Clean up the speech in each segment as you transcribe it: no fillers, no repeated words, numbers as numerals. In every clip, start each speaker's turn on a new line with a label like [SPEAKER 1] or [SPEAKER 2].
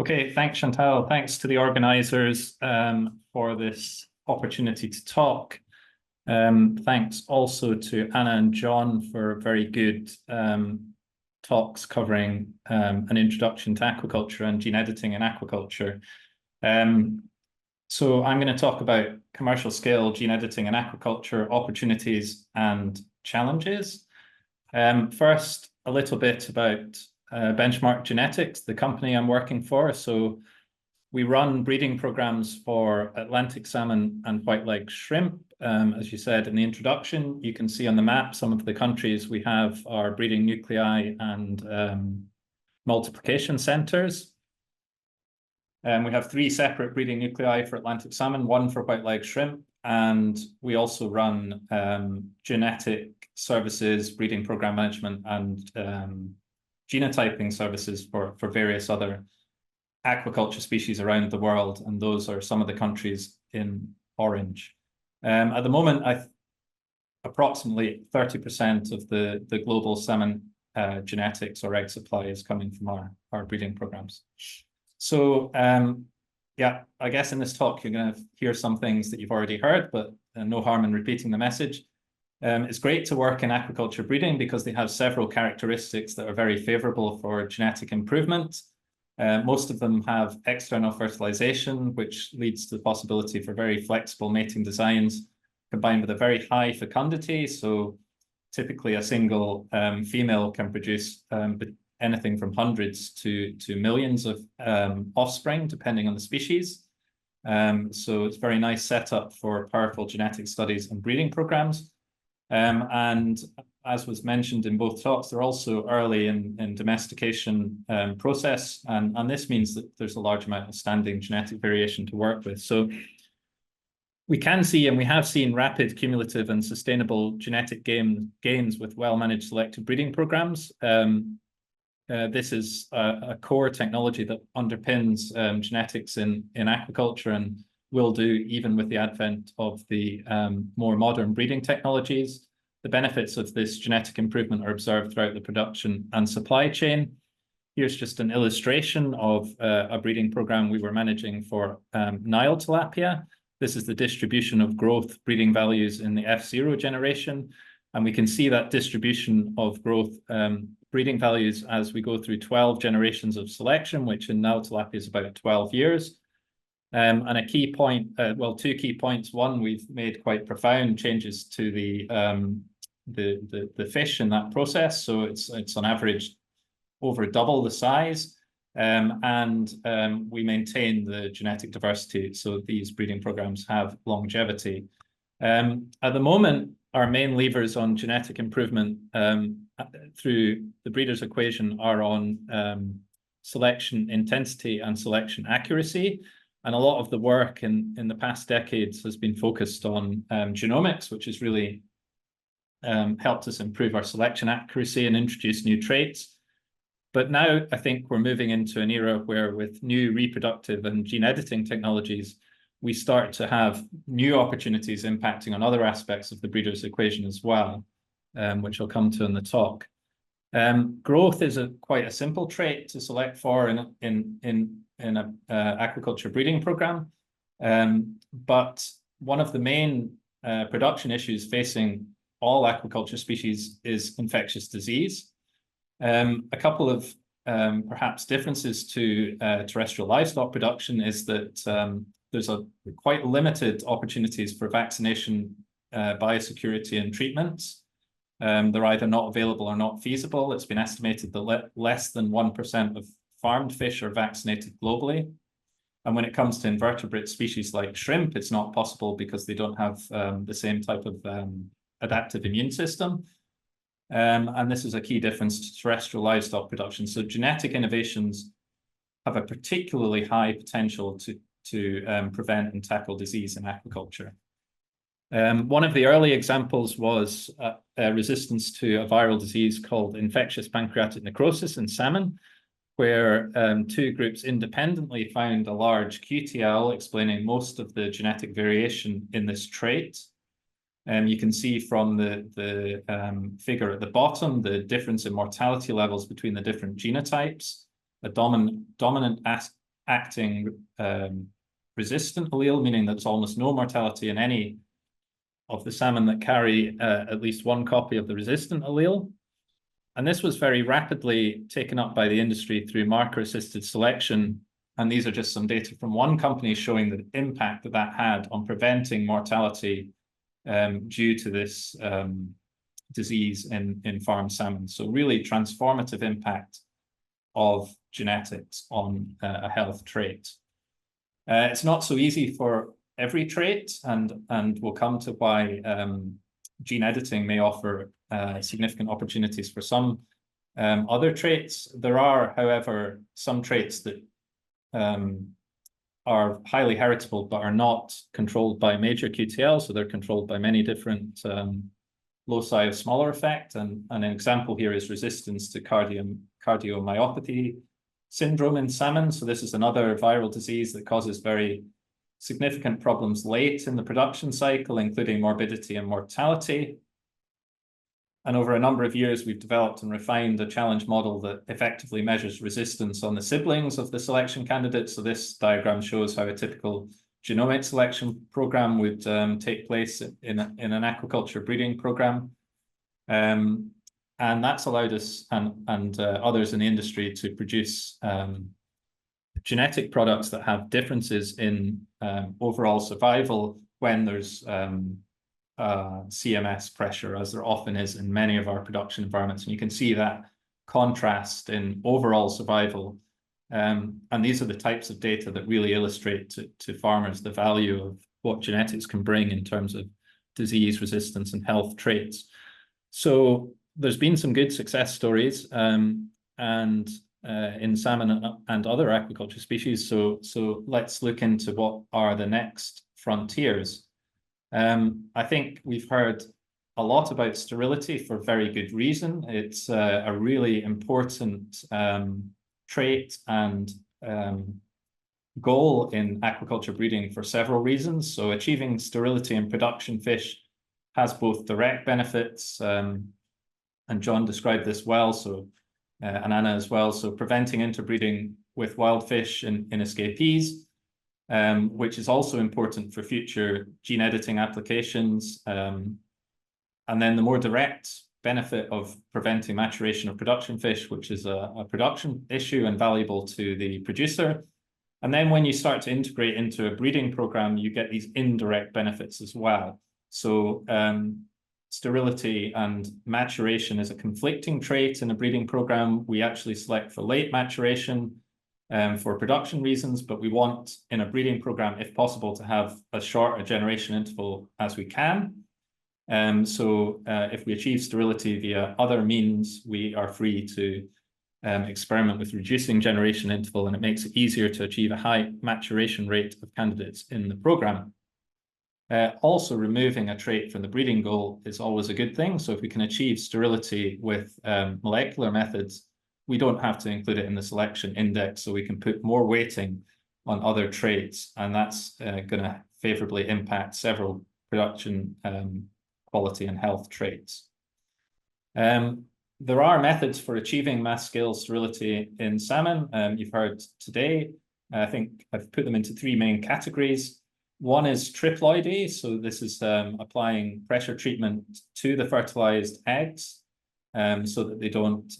[SPEAKER 1] Okay, thanks, Chantal. Thanks to the organisers for this opportunity to talk. Thanks also to Anna and John for very good talks covering an introduction to aquaculture and gene editing in aquaculture. So I'm going to talk about commercial scale gene editing in aquaculture, opportunities and challenges. First, a little bit about Benchmark Genetics, the company I'm working for. So we run breeding programs for Atlantic salmon and white-leg shrimp. As you said in the introduction, you can see on the map some of the countries we have our breeding nuclei and multiplication centers. We have 3 separate breeding nuclei for Atlantic salmon, 1 for white-leg shrimp, and we also run genetic services, breeding program management, and genotyping services for various other aquaculture species around the world, and those are some of the countries in orange. At the moment, approximately 30% of the global salmon genetics or egg supply is coming from our breeding programs. So yeah, I guess in this talk you're going to hear some things that you've already heard, but no harm in repeating the message. It's great to work in aquaculture breeding because they have several characteristics that are very favorable for genetic improvement. Most of them have external fertilization, which leads to the possibility for very flexible mating designs combined with a very high fecundity. So typically a single female can produce anything from hundreds to millions of offspring, depending on the species. So it's a very nice setup for powerful genetic studies and breeding programs. And as was mentioned in both talks, they're also early in domestication process, and this means that there's a large amount of standing genetic variation to work with. So we can see, and we have seen, rapid cumulative and sustainable genetic gains with well-managed selective breeding programs. This is a core technology that underpins genetics in aquaculture and will do even with the advent of the more modern breeding technologies. The benefits of this genetic improvement are observed throughout the production and supply chain. Here's just an illustration of a breeding program we were managing for Nile tilapia. This is the distribution of growth breeding values in the F0 generation. And we can see that distribution of growth breeding values as we go through 12 generations of selection, which in Nile tilapia is about 12 years. And a key point, well, 2 key points. One, we've made quite profound changes to the fish in that process. So it's on average over double the size. And we maintain the genetic diversity. So these breeding programs have longevity. At the moment, our main levers on genetic improvement through the breeder's equation are on selection intensity and selection accuracy. And a lot of the work in the past decades has been focused on genomics, which has really helped us improve our selection accuracy and introduce new traits. But now I think we're moving into an era where with new reproductive and gene editing technologies, we start to have new opportunities impacting on other aspects of the breeder's equation as well, which I'll come to in the talk. Growth is quite a simple trait to select for in an aquaculture breeding program. But one of the main production issues facing all aquaculture species is infectious disease. A couple of perhaps differences to terrestrial livestock production is that there's quite limited opportunities for vaccination, biosecurity and treatments. They're either not available or not feasible. It's been estimated that less than 1% of farmed fish are vaccinated globally. And when it comes to invertebrate species like shrimp, it's not possible because they don't have the same type of adaptive immune system. And this is a key difference to terrestrial livestock production. So genetic innovations have a particularly high potential to prevent and tackle disease in aquaculture. One of the early examples was resistance to a viral disease called infectious pancreatic necrosis in salmon, where 2 groups independently found a large QTL explaining most of the genetic variation in this trait. You can see from the figure at the bottom the difference in mortality levels between the different genotypes. A dominant acting resistant allele, meaning that there's almost no mortality in any of the salmon that carry at least one copy of the resistant allele. And this was very rapidly taken up by the industry through marker-assisted selection. And these are just some data from one company showing the impact that that had on preventing mortality due to this disease in farm salmon. So really transformative impact of genetics on a health trait. It's not so easy for every trait, and we'll come to why gene editing may offer significant opportunities for some other traits. There are, however, some traits that are highly heritable but are not controlled by major QTL, so they're controlled by many different loci of smaller effect. And an example here is resistance to cardiomyopathy syndrome in salmon. So this is another viral disease that causes very significant problems late in the production cycle, including morbidity and mortality. And over a number of years, we've developed and refined a challenge model that effectively measures resistance on the siblings of the selection candidates. So this diagram shows how a typical genomic selection program would take place in an aquaculture breeding program. And that's allowed us and others in the industry to produce genetic products that have differences in overall survival when there's CMS pressure, as there often is in many of our production environments. And you can see that contrast in overall survival. And these are the types of data that really illustrate to farmers the value of what genetics can bring in terms of disease resistance and health traits. So there's been some good success stories and in salmon and other aquaculture species. So let's look into what are the next frontiers. I think we've heard a lot about sterility for very good reason. It's a really important trait and goal in aquaculture breeding for several reasons. So achieving sterility in production fish has both direct benefits, and John described this well, so and Anna as well. So preventing interbreeding with wild fish in escapees, which is also important for future gene editing applications. And then the more direct benefit of preventing maturation of production fish, which is a production issue and valuable to the producer. And then when you start to integrate into a breeding program, you get these indirect benefits as well. So sterility and maturation is a conflicting trait in a breeding program. We actually select for late maturation for production reasons, but we want in a breeding program, if possible, to have as short a generation interval as we can. So if we achieve sterility via other means, we are free to experiment with reducing generation interval, and it makes it easier to achieve a high maturation rate of candidates in the program. Also, removing a trait from the breeding goal is always a good thing. So if we can achieve sterility with molecular methods, we don't have to include it in the selection index, so we can put more weighting on other traits, and that's going to favorably impact several production quality and health traits. There are methods for achieving mass scale sterility in salmon. You've heard today. I think I've put them into three main categories. One is triploidy. So this is applying pressure treatment to the fertilized eggs so that they don't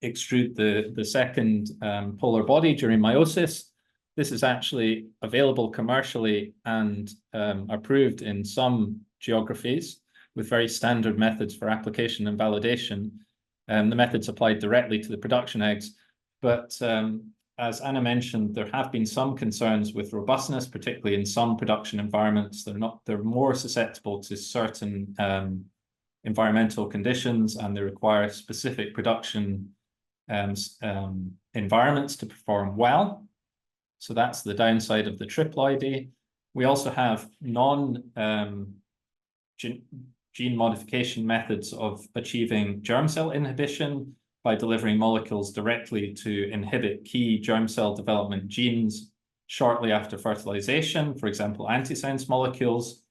[SPEAKER 1] extrude the second polar body during meiosis. This is actually available commercially and approved in some geographies with very standard methods for application and validation. The method's applied directly to the production eggs, but as Anna mentioned, there have been some concerns with robustness, particularly in some production environments. They're more susceptible to certain environmental conditions, and they require specific production environments to perform well. So that's the downside of the triploidy. We also have gene modification methods of achieving germ cell inhibition by delivering molecules directly to inhibit key germ cell development genes shortly after fertilization, for example, antisense molecules.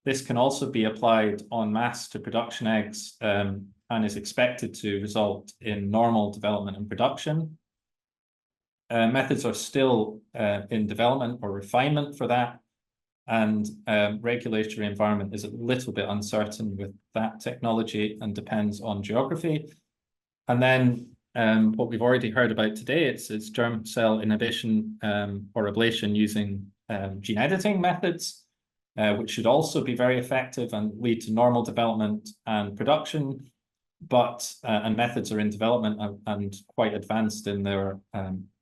[SPEAKER 1] This can also be applied en masse to production eggs and is expected to result in normal development and production. methods are still in development or refinement for that. And regulatory environment is a little bit uncertain with that technology and depends on geography. And then what we've already heard about today, it's germ cell inhibition or ablation using gene editing methods, which should also be very effective and lead to normal development and production. But and methods are in development and quite advanced in their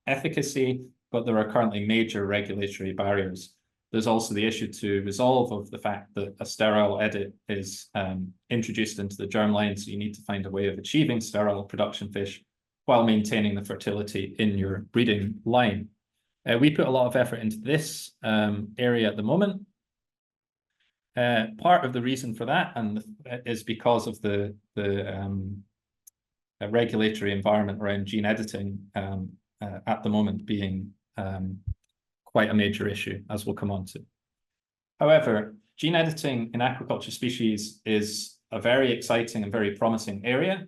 [SPEAKER 1] efficacy, but there are currently major regulatory barriers. There's also the issue to resolve of the fact that a sterile edit is introduced into the germline, so you need to find a way of achieving sterile production fish while maintaining the fertility in your breeding line. We put a lot of effort into this area at the moment. Part of the reason for that is because of the regulatory environment around gene editing at the moment being quite a major issue, as we'll come on to. However, gene editing in aquaculture species is a very exciting and very promising area.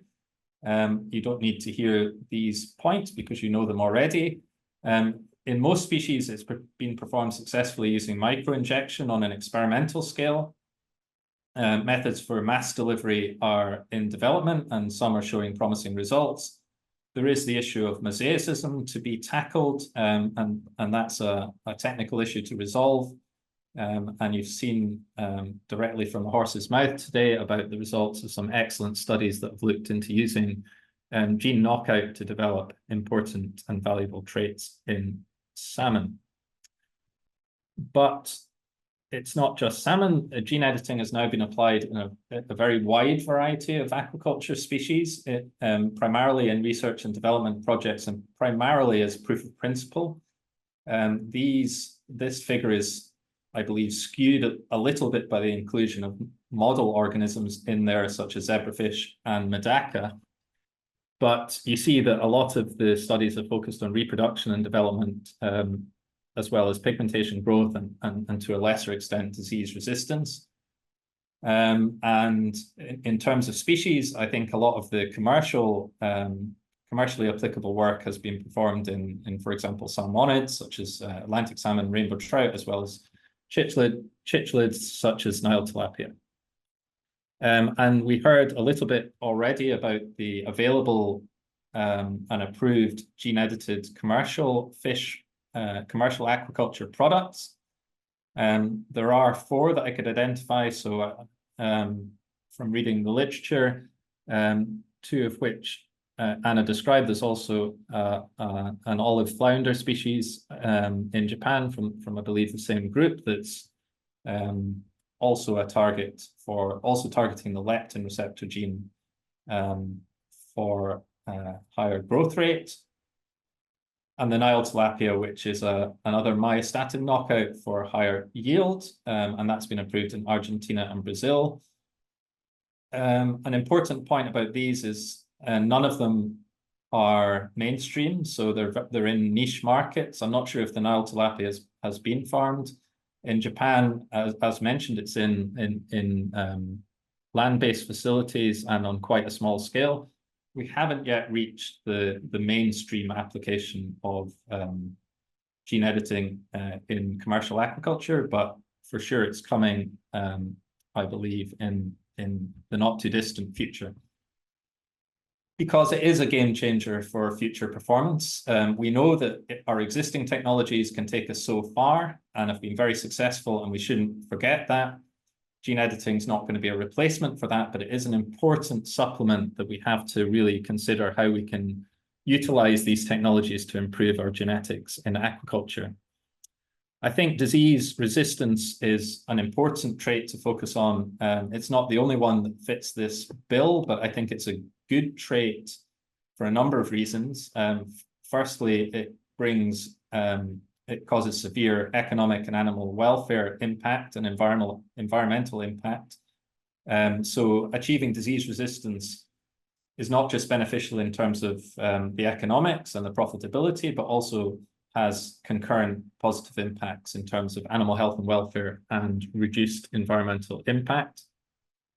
[SPEAKER 1] You don't need to hear these points because you know them already. In most species, it's been performed successfully using microinjection on an experimental scale. Methods for mass delivery are in development, and some are showing promising results. There is the issue of mosaicism to be tackled, and that's a technical issue to resolve. And you've seen directly from the horse's mouth today about the results of some excellent studies that have looked into using gene knockout to develop important and valuable traits in salmon. But it's not just salmon. Gene editing has now been applied in a very wide variety of aquaculture species, primarily in research and development projects and primarily as proof of principle. This figure is, I believe, skewed a little bit by the inclusion of model organisms in there, such as zebrafish and medaka. But you see that a lot of the studies are focused on reproduction and development, as well as pigmentation growth and to a lesser extent, disease resistance. And in terms of species, I think a lot of the commercially applicable work has been performed in, for example, salmonids, such as Atlantic salmon, rainbow trout, as well as cichlids, such as Nile tilapia. And we heard a little bit already about the available and approved gene-edited commercial aquaculture products. There are 4 that I could identify. So from reading the literature, 2 of which Anna described. There's also an olive flounder species in Japan from I believe the same group that's also a target for targeting the leptin receptor gene for higher growth rate. And the Nile tilapia, which is another myostatin knockout for higher yield, and that's been approved in Argentina and Brazil. An important point about these is none of them are mainstream, so they're in niche markets. I'm not sure if the Nile tilapia has been farmed in Japan. As mentioned, it's in land-based facilities and on quite a small scale. We haven't yet reached the mainstream application of gene editing in commercial aquaculture, but for sure it's coming, I believe, in the not too distant future. Because it is a game changer for future performance. We know that our existing technologies can take us so far and have been very successful, and we shouldn't forget that. Gene editing is not going to be a replacement for that, but it is an important supplement that we have to really consider how we can utilize these technologies to improve our genetics in aquaculture. I think disease resistance is an important trait to focus on. It's not the only one that fits this bill, but I think it's a good trait for a number of reasons. Firstly, it causes severe economic and animal welfare impact and environmental impact. So achieving disease resistance is not just beneficial in terms of the economics and the profitability, but also has concurrent positive impacts in terms of animal health and welfare and reduced environmental impact.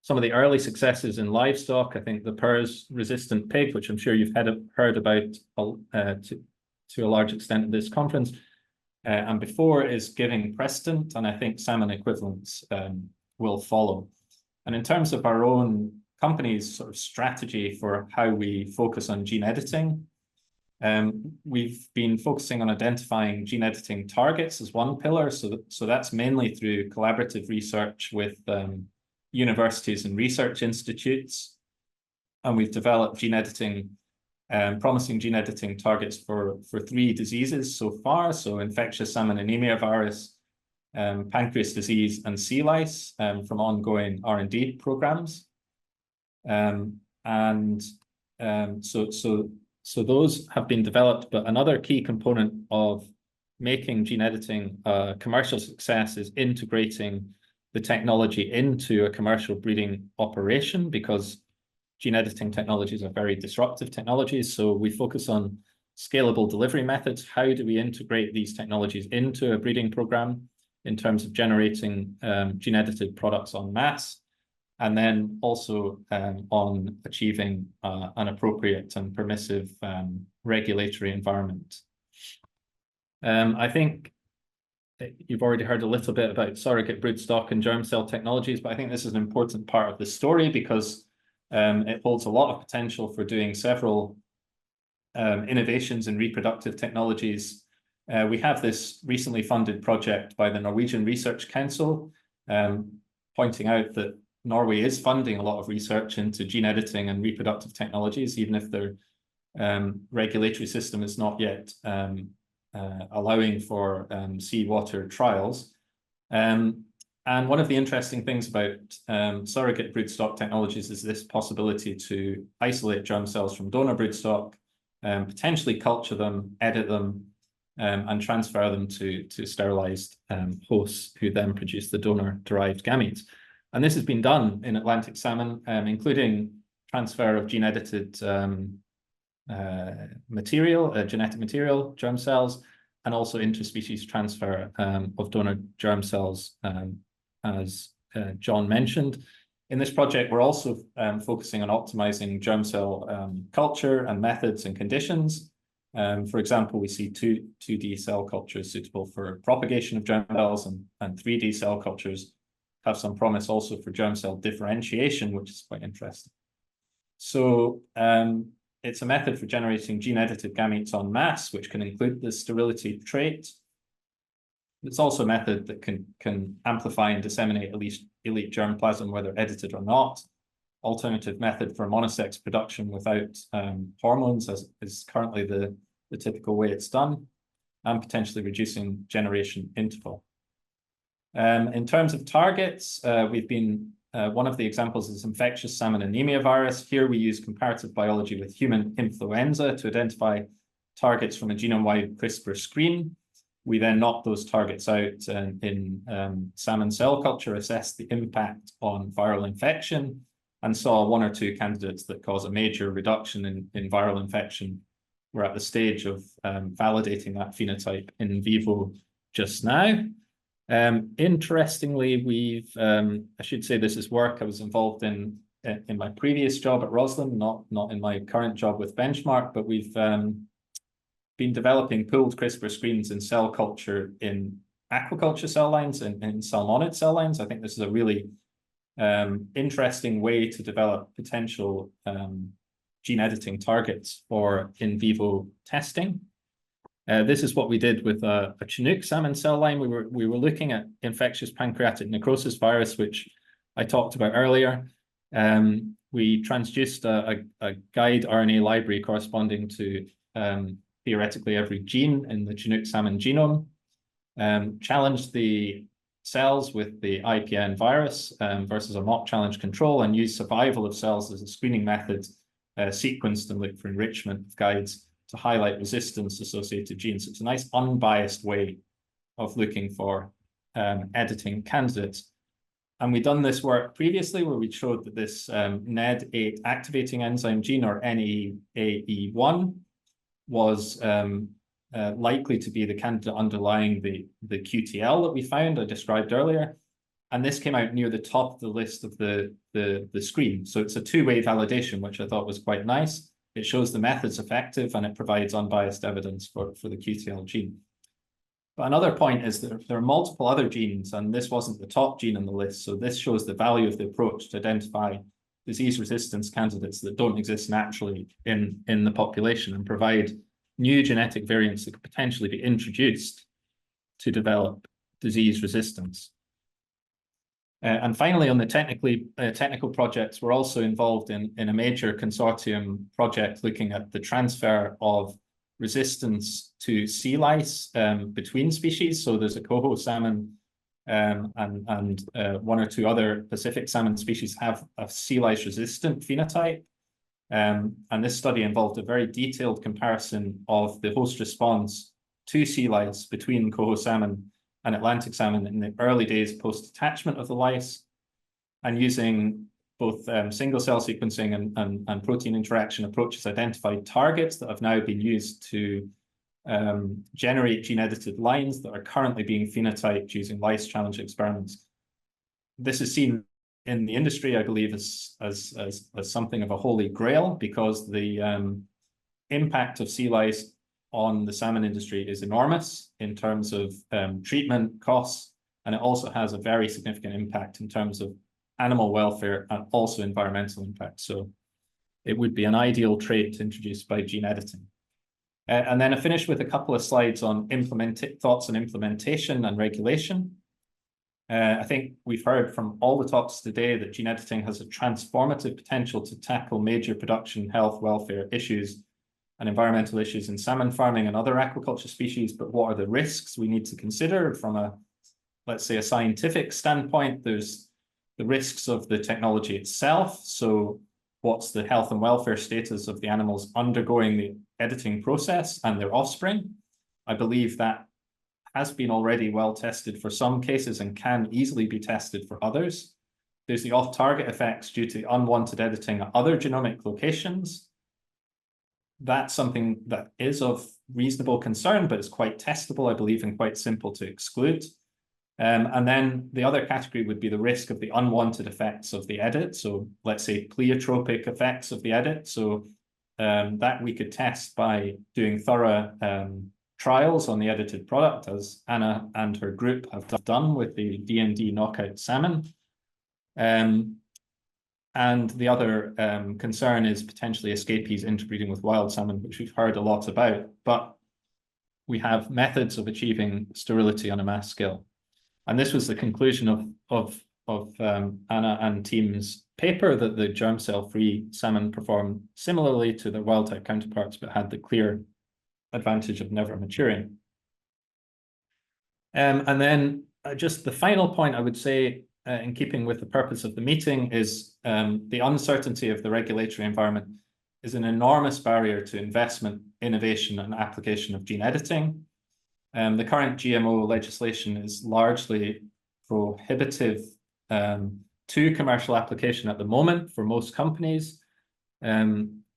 [SPEAKER 1] Some of the early successes in livestock, I think the PRRS resistant pig, which I'm sure you've heard about to a large extent at this conference. And before is giving precedent, and I think salmon equivalents will follow. And in terms of our own company's sort of strategy for how we focus on gene editing, we've been focusing on identifying gene editing targets as one pillar. So that's mainly through collaborative research with universities and research institutes. And we've developed gene editing, promising gene editing targets for 3 diseases so far. So infectious salmon anemia virus, pancreas disease, and sea lice from ongoing R&D programs. So those have been developed, but another key component of making gene editing a commercial success is integrating the technology into a commercial breeding operation, because gene editing technologies are very disruptive technologies. So we focus on scalable delivery methods. How do we integrate these technologies into a breeding program in terms of generating gene edited products en masse? And then also on achieving an appropriate and permissive regulatory environment. I think you've already heard a little bit about surrogate broodstock and germ cell technologies, but I think this is an important part of the story because it holds a lot of potential for doing several innovations in reproductive technologies. We have this recently funded project by the Norwegian Research Council, pointing out that Norway is funding a lot of research into gene editing and reproductive technologies, even if their regulatory system is not yet allowing for seawater trials. And one of the interesting things about surrogate broodstock technologies is this possibility to isolate germ cells from donor broodstock, potentially culture them, edit them, and transfer them to sterilized hosts who then produce the donor-derived gametes. And this has been done in Atlantic salmon, including transfer of gene-edited material, genetic material, germ cells, and also interspecies transfer of donor germ cells, as John mentioned. In this project, we're also focusing on optimizing germ cell culture and methods and conditions. For example, we see 2D cell cultures suitable for propagation of germ cells, and 3D cell cultures have some promise also for germ cell differentiation, which is quite interesting. So it's a method for generating gene-edited gametes en masse, which can include the sterility trait. It's also a method that can amplify and disseminate elite germplasm, whether edited or not. Alternative method for monosex production without hormones, as is currently the typical way it's done, and potentially reducing generation interval. In terms of targets, we've been, one of the examples is infectious salmon anemia virus. Here we use comparative biology with human influenza to identify targets from a genome-wide CRISPR screen. We then knock those targets out in salmon cell culture, assess the impact on viral infection, and saw 1 or 2 candidates that cause a major reduction in viral infection. We're at the stage of validating that phenotype in vivo just now. Interestingly, we've, I should say this is work I was involved in my previous job at Roslin, not in my current job with Benchmark, but we've been developing pooled CRISPR screens in cell culture in aquaculture cell lines and in salmonid cell lines. I think this is a really interesting way to develop potential gene editing targets for in vivo testing. This is what we did with a Chinook salmon cell line. We were looking at infectious pancreatic necrosis virus, which I talked about earlier. We transduced a guide RNA library corresponding to theoretically every gene in the Chinook salmon genome, challenged the cells with the IPN virus versus a mock challenge control, and used survival of cells as a screening method, sequenced and looked for enrichment of guides to highlight resistance-associated genes. It's a nice unbiased way of looking for editing candidates. And we've done this work previously where we showed that this NED8 activating enzyme gene, or NEAE1, was likely to be the candidate underlying the QTL that we found, I described earlier. And this came out near the top of the list of the screen. So it's a two-way validation, which I thought was quite nice. it shows the method's effective, and it provides unbiased evidence for the QTL gene. But another point is that there are multiple other genes, and this wasn't the top gene on the list. So this shows the value of the approach to identify disease resistance candidates that don't exist naturally in the population and provide new genetic variants that could potentially be introduced to develop disease resistance. And finally, on the technical projects, we're also involved in a major consortium project looking at the transfer of resistance to sea lice between species. So there's a coho salmon and one or two other Pacific salmon species have a sea lice resistant phenotype. And this study involved a very detailed comparison of the host response to sea lice between coho salmon and Atlantic salmon in the early days post-attachment of the lice, and using both single cell sequencing and protein interaction approaches identified targets that have now been used to generate gene-edited lines that are currently being phenotyped using lice challenge experiments. This is seen in the industry, I believe, as something of a holy grail, because the impact of sea lice on the salmon industry is enormous in terms of treatment costs, and it also has a very significant impact in terms of animal welfare and also environmental impact. So it would be an ideal trait introduced by gene editing. And then I finish with a couple of slides on thoughts on implementation and regulation. I think we've heard from all the talks today that gene editing has a transformative potential to tackle major production, health, welfare issues and environmental issues in salmon farming and other aquaculture species. But what are the risks we need to consider from a, let's say, a scientific standpoint? There's the risks of the technology itself. So what's the health and welfare status of the animals undergoing the editing process and their offspring? I believe that has been already well tested for some cases and can easily be tested for others. There's the off-target effects due to unwanted editing at other genomic locations. That's something that is of reasonable concern, but it's quite testable, I believe, and quite simple to exclude. And then the other category would be the risk of the unwanted effects of the edit. So let's say pleiotropic effects of the edit. So that we could test by doing thorough trials on the edited product, as Anna and her group have done with the DND knockout salmon. And the other concern is potentially escapees interbreeding with wild salmon, which we've heard a lot about. But we have methods of achieving sterility on a mass scale. And this was the conclusion of Anna and team's paper, that the germ cell-free salmon performed similarly to their wild-type counterparts, but had the clear advantage of never maturing. And then just the final point I would say, in keeping with the purpose of the meeting, is the uncertainty of the regulatory environment is an enormous barrier to investment, innovation, and application of gene editing. The current GMO legislation is largely prohibitive to commercial application at the moment for most companies.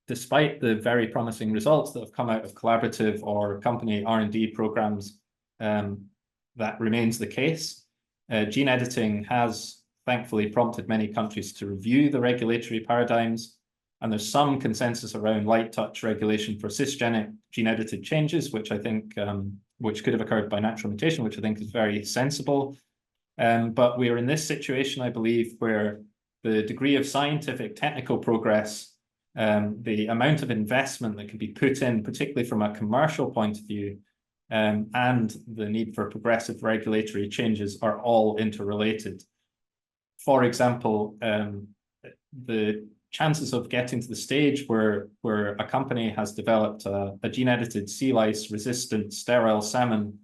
[SPEAKER 1] Despite the very promising results that have come out of collaborative or company R&D programs, that remains the case. Gene editing has thankfully prompted many countries to review the regulatory paradigms, and there's some consensus around light touch regulation for cisgenic gene-edited changes, which I think which could have occurred by natural mutation, which I think is very sensible. But we're in this situation, I believe, where the degree of scientific technical progress, the amount of investment that can be put in, particularly from a commercial point of view, and the need for progressive regulatory changes are all interrelated. For example, the chances of getting to the stage where a company has developed a gene-edited sea lice resistant sterile salmon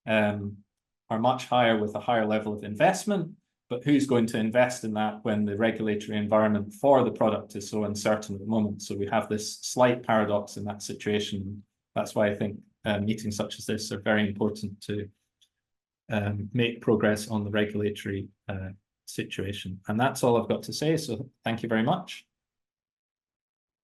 [SPEAKER 1] are much higher with a higher level of investment. But who's going to invest in that when the regulatory environment for the product is so uncertain at the moment? So we have this slight paradox in that situation. That's why I think meetings such as this are very important to make progress on the regulatory situation. And that's all I've got to say. So thank you very much.